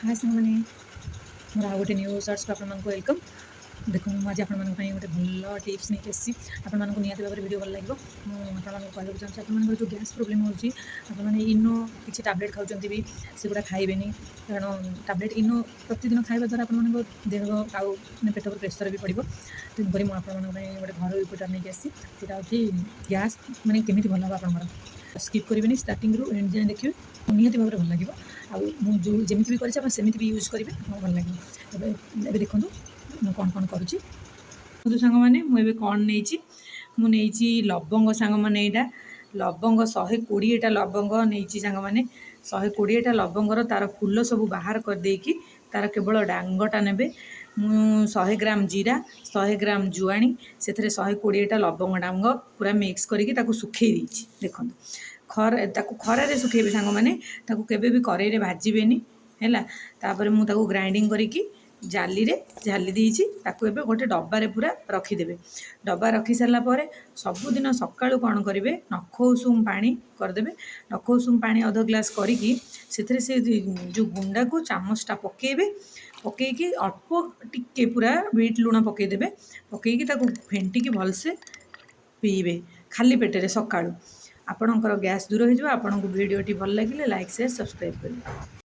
हाय सामने मोर आउ गोटे न्यू सर्च को आपको वेलकम। देखो मुझे आप गोटे भल टिप्स नहीं आसी आपको निहत भाव वीडियो भल लगे। मुझे कहूँ चाहिए आप जो गैस प्रोब्लेम होने इनो किसी टैबलेट खाऊँ भी सेगुड़ा खाइबे कारण टैबलेट इनो प्रतिदिन खाଇବା द्वारा आप देह आउ पेट पर प्रेसर भी पड़ो। तेणुक मुझे गोटे घर उपचार नहीं आसी से गैस माने केमी भल हम आप स्किप करेंगे स्टार्टिंग रू एंड जाए देखिए निहत भाव भल लगे। जो जमी भी करमी भी यूज करेंगे आपको भल लगे। देखो कौन कौन करुँची सांग मैंने मुझे कौन नहीं मुझे लवंग सांग मैंने यहाँ लवंग 120टा लवंग नहीं सांग मैंने 120टा लवंगर तार फूल सब बाहर करदेकी तार केवल डांगटा ने मु 100 ग्राम जीरा 100 ग्राम जुआणी से 120टा लवंग डांग पूरा मिक्स करके सुखे देखो खरारे सुखेबे सांग मैंने केबे भी कड़ाई भाजबेनी है मुझे ग्राइंडिंग करके जाली रे झाली देइछि ताकू एबे गोटे डब्बारे पूरा रखिदेवे। डब्बा रखी सारापर सबुदिन सकाळु कौन करेंगे नख उषुम पानी करदे। नख उषुम पानी अध ग्लास करी से जो गुंडा को चामचटा पकेबे पकईकि अल्प टिके पूरा बीट लुण पकईदेवे पकईकि फेंटिकी भलसे पीबे खाली पेटेरे सकाळु आपणकर गैस दूर हो। आपको वीडियोटी भल लगे लाइक शेयर सब्सक्राइब करेंगे।